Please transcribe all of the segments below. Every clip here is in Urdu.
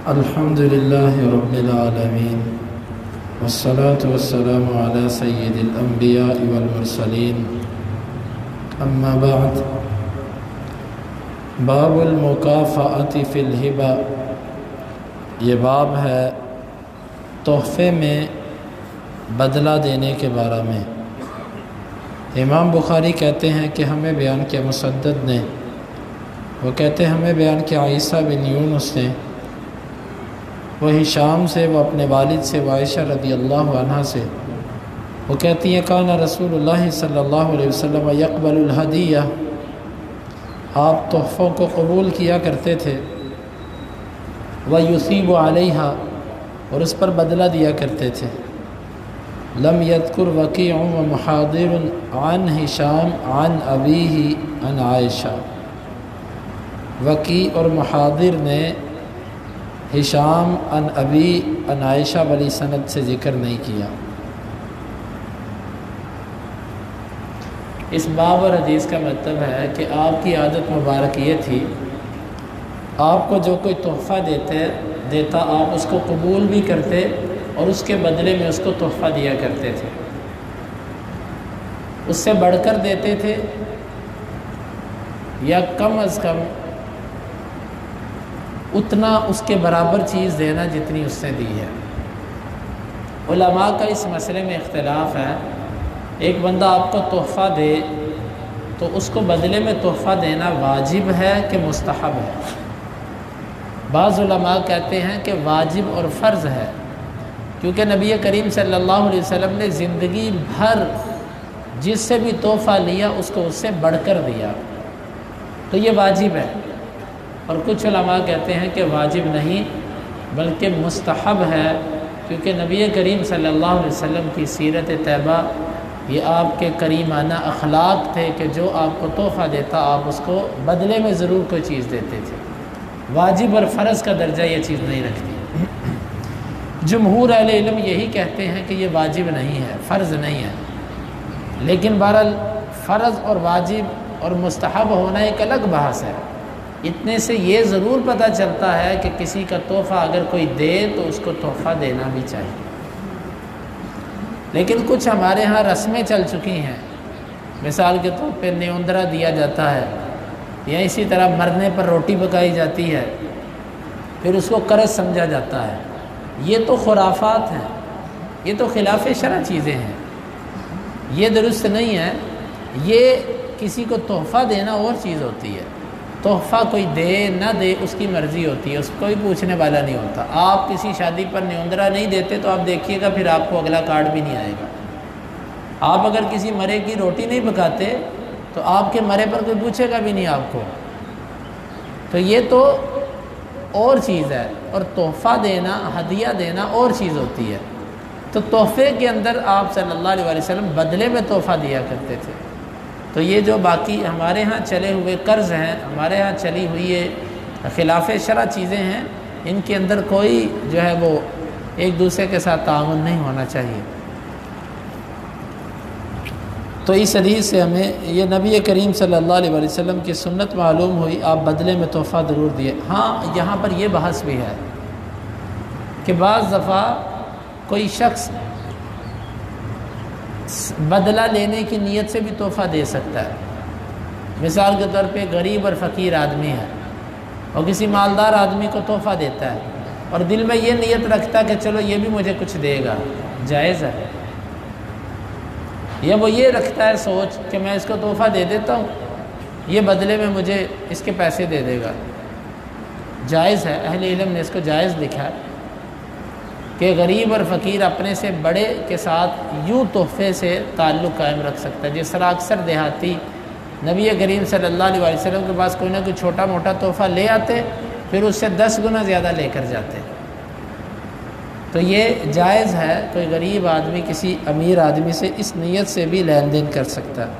الحمد لله رب العالمين والصلاة والسلام على سيد الأنبياء والمرسلين أما بعد باب المکافأة فی الہبہ، یہ باب ہے تحفے میں بدلہ دینے کے بارے میں۔ امام بخاری کہتے ہیں کہ ہمیں بیان کیا مسدد نے، وہ کہتے ہیں ہمیں بیان کیا عیسیٰ بن یونس نے، وہ ہشام سے، وہ اپنے والد سے، وہ عائشہ رضی اللہ عنہ سے، وہ کہتی ہیں کان رسول اللہ صلی اللہ علیہ وسلم یقبل الہدیہ، آپ تحفوں کو قبول کیا کرتے تھے، ویثیب علیہا، اور اس پر بدلہ دیا کرتے تھے۔ لم یذکر وکیع ومحاضر عن ہشام عن ابیہ عن عائشہ، وکیع اور محاضر نے ہشام عن ابی عن عائشہ والی سند سے ذکر نہیں کیا۔ اس باب اور حدیث کا مطلب ہے کہ آپ کی عادت مبارک یہ تھی، آپ کو جو کوئی تحفہ دیتا آپ اس کو قبول بھی کرتے اور اس کے بدلے میں اس کو تحفہ دیا کرتے تھے، اس سے بڑھ کر دیتے تھے یا کم از کم اتنا اس کے برابر چیز دینا جتنی اس نے دی ہے۔ علماء کا اس مسئلے میں اختلاف ہے، ایک بندہ آپ کو تحفہ دے تو اس کو بدلے میں تحفہ دینا واجب ہے کہ مستحب ہے؟ بعض علماء کہتے ہیں کہ واجب اور فرض ہے، کیونکہ نبی کریم صلی اللہ علیہ وسلم نے زندگی بھر جس سے بھی تحفہ لیا اس کو اس سے بڑھ کر دیا، تو یہ واجب ہے۔ اور کچھ علماء کہتے ہیں کہ واجب نہیں بلکہ مستحب ہے، کیونکہ نبی کریم صلی اللہ علیہ وسلم کی سیرت طیبہ یہ آپ کے کریمانہ اخلاق تھے کہ جو آپ کو تحفہ دیتا آپ اس کو بدلے میں ضرور کوئی چیز دیتے تھے۔ واجب اور فرض کا درجہ یہ چیز نہیں رکھتی۔ جمہور اہل علم یہی کہتے ہیں کہ یہ واجب نہیں ہے، فرض نہیں ہے، لیکن بہرحال فرض اور واجب اور مستحب ہونا ایک الگ بحث ہے۔ اتنے سے یہ ضرور پتہ چلتا ہے کہ کسی کا تحفہ اگر کوئی دے تو اس کو تحفہ دینا بھی چاہیے۔ لیکن کچھ ہمارے ہاں رسمیں چل چکی ہیں، مثال کے طور پہ نیوندرا دیا جاتا ہے، یا اسی طرح مرنے پر روٹی پکائی جاتی ہے، پھر اس کو قرض سمجھا جاتا ہے۔ یہ تو خرافات ہیں، یہ تو خلاف شرع چیزیں ہیں، یہ درست نہیں ہے۔ یہ کسی کو تحفہ دینا اور چیز ہوتی ہے، تحفہ کوئی دے نہ دے اس کی مرضی ہوتی ہے، اس کو کوئی پوچھنے والا نہیں ہوتا۔ آپ کسی شادی پر نیوندرا نہیں دیتے تو آپ دیکھیے گا پھر آپ کو اگلا کارڈ بھی نہیں آئے گا۔ آپ اگر کسی مرے کی روٹی نہیں پکاتے تو آپ کے مرے پر کوئی پوچھے گا بھی نہیں آپ کو۔ تو یہ تو اور چیز ہے، اور تحفہ دینا، ہدیہ دینا اور چیز ہوتی ہے۔ تو تحفے کے اندر آپ صلی اللہ علیہ وسلم بدلے میں تحفہ دیا کرتے تھے۔ تو یہ جو باقی ہمارے ہاں چلے ہوئے قرض ہیں، ہمارے ہاں چلی ہوئی یہ خلاف شرع چیزیں ہیں، ان کے اندر کوئی جو ہے وہ ایک دوسرے کے ساتھ تعاون نہیں ہونا چاہیے۔ تو اس حدیث سے ہمیں یہ نبی کریم صلی اللہ علیہ وسلم کی سنت معلوم ہوئی، آپ بدلے میں تحفہ ضرور دیے۔ ہاں یہاں پر یہ بحث بھی ہے کہ بعض دفعہ کوئی شخص بدلہ لینے کی نیت سے بھی تحفہ دے سکتا ہے۔ مثال کے طور پہ غریب اور فقیر آدمی ہے اور کسی مالدار آدمی کو تحفہ دیتا ہے اور دل میں یہ نیت رکھتا ہے کہ چلو یہ بھی مجھے کچھ دے گا، جائز ہے۔ یا وہ یہ رکھتا ہے سوچ کہ میں اس کو تحفہ دے دیتا ہوں، یہ بدلے میں مجھے اس کے پیسے دے دے گا، جائز ہے۔ اہل علم نے اس کو جائز لکھا ہے کہ غریب اور فقیر اپنے سے بڑے کے ساتھ یوں تحفے سے تعلق قائم رکھ سکتا ہے۔ جس طرح اکثر دیہاتی نبی کریم صلی اللہ علیہ وسلم کے پاس کوئی نہ کوئی چھوٹا موٹا تحفہ لے آتے، پھر اس سے 10 گنا زیادہ لے کر جاتے۔ تو یہ جائز ہے، کوئی غریب آدمی کسی امیر آدمی سے اس نیت سے بھی لین دین کر سکتا ہے۔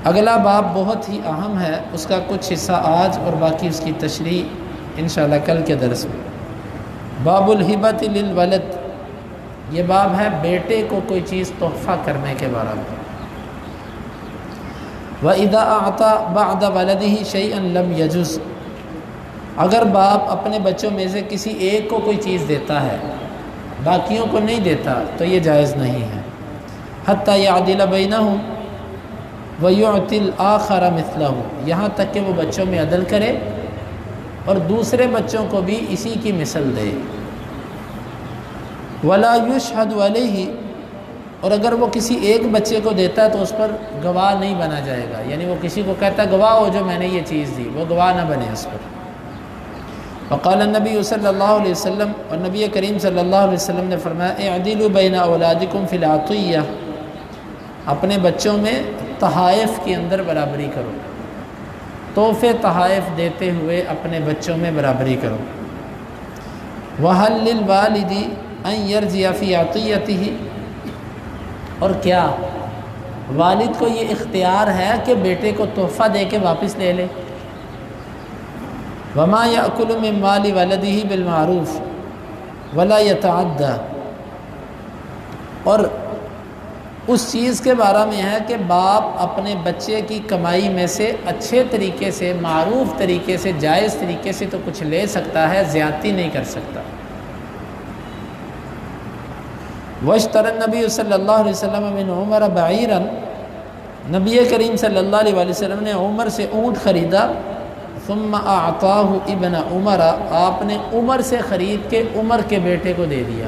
اگلا باب بہت ہی اہم ہے، اس کا کچھ حصہ آج اور باقی اس کی تشریح انشاءاللہ کل کے درس میں۔ باب الہبۃ للولد، یہ باب ہے بیٹے کو کوئی چیز تحفہ کرنے کے بارے میں۔ وَإِذَا أَعْطَى بَعْدَ وَلَدِهِ شَيْئًا لَمْ يَجُزْ، اگر باپ اپنے بچوں میں سے کسی ایک کو کوئی چیز دیتا ہے باقیوں کو نہیں دیتا تو یہ جائز نہیں ہے۔ حتیٰ یعدل بینہم ویعطی الآخر مثلہ، یہاں تک کہ وہ بچوں میں عدل کرے اور دوسرے بچوں کو بھی اسی کی مثل دے۔ ولا یشہد علیہ، اور اگر وہ کسی ایک بچے کو دیتا ہے تو اس پر گواہ نہیں بنا جائے گا، یعنی وہ کسی کو کہتا گواہ ہو جو میں نے یہ چیز دی، وہ گواہ نہ بنے اس پر۔ وقال النبی صلی اللہ علیہ وسلم، اور نبی کریم صلی اللہ علیہ وسلم نے فرمایا اعدلوا بین اولادکم فی العطیہ، اپنے بچوں میں تحائف کے اندر برابری کرو، تحفے تحائف دیتے ہوئے اپنے بچوں میں برابری کرو۔ وَهَلْ لِلْوَالِدِ أَنْ يَرْجِعَ فِي عَطِيَّتِهِ، اور کیا والد کو یہ اختیار ہے کہ بیٹے کو تحفہ دے کے واپس لے لے؟ وَمَا يَأْكُلُ مِنْ مَالِ وَلَدِهِ بِالْمَعْرُوفِ وَلَا يَتَعَدَّى، اور اس چیز کے بارے میں ہے کہ باپ اپنے بچے کی کمائی میں سے اچھے طریقے سے، معروف طریقے سے، جائز طریقے سے تو کچھ لے سکتا ہے، زیادتی نہیں کر سکتا۔ واشترى النبی صلی اللہ علیہ وسلم من عمر بعیرا، نبی کریم صلی اللہ علیہ وسلم نے عمر سے اونٹ خریدا، ثم اعطاہ ابن عمر، آپ نے عمر سے خرید کے عمر کے بیٹے کو دے دیا۔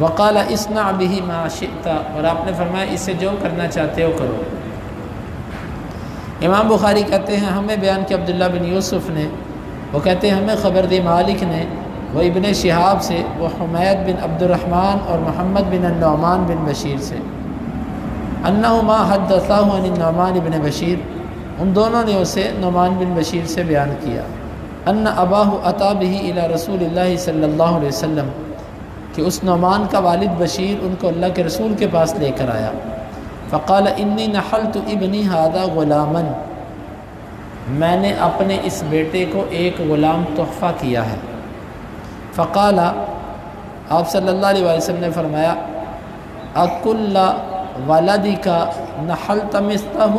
وقال اصنع به ما شئت، اور آپ نے فرمایا اس سے جو کرنا چاہتے ہو کرو۔ امام بخاری کہتے ہیں ہمیں بیان کہ عبداللہ بن یوسف نے، وہ کہتے ہیں ہمیں خبر دی مالک نے، وہ ابن شہاب سے، وہ حمید بن عبد الرحمن اور محمد بن النعمان بن بشیر سے، انہما حدثاہ عن النعمان بن بشیر، ان دونوں نے اسے نعمان بن بشیر سے بیان کیا، ان اباہ اتی بہ الی رسول اللہ صلی اللہ علیہ وسلم، کہ اس نعمان کا والد بشیر ان کو اللہ کے رسول کے پاس لے کر آیا۔ فقال انی نحلت ابنی ھذا غلاما، میں نے اپنے اس بیٹے کو ایک غلام تحفہ کیا ہے۔ فقال، آپ صلی اللہ علیہ وسلم نے فرمایا اکل ولدک نحلت مثلہ،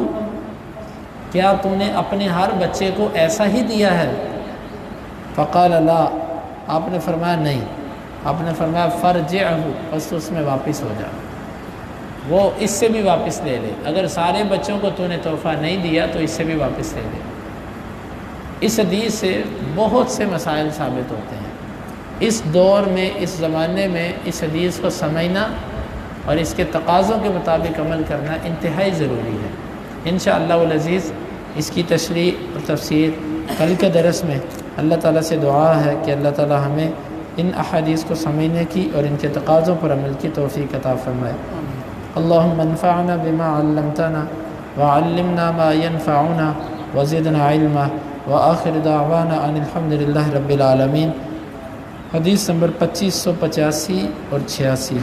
کیا تو نے اپنے ہر بچے کو ایسا ہی دیا ہے؟ فقال لا، آپ نے فرمایا نہیں۔ آپ نے فرمایا فرجعہ، بس اس میں واپس ہو جا، وہ اس سے بھی واپس لے لے، اگر سارے بچوں کو تو نے تحفہ نہیں دیا تو اس سے بھی واپس لے لے۔ اس حدیث سے بہت سے مسائل ثابت ہوتے ہیں۔ اس دور میں، اس زمانے میں اس حدیث کو سمجھنا اور اس کے تقاضوں کے مطابق عمل کرنا انتہائی ضروری ہے۔ انشاءاللہ العزیز اس کی تشریح اور تفسیر کل کے درس میں اللہ تعالیٰ سے دعا ہے کہ اللہ تعالیٰ ہمیں ان احادیث کو سمجھنے کی اور ان کے تقاضوں پر عمل کی توفیق عطا فرمائے۔ اللہم انفعنا بما علمتنا وعلمنا ما ينفعنا وزدنا علما وآخر دعوانا ان الحمد للہ رب العالمین۔ حدیث نمبر 2585 اور 86۔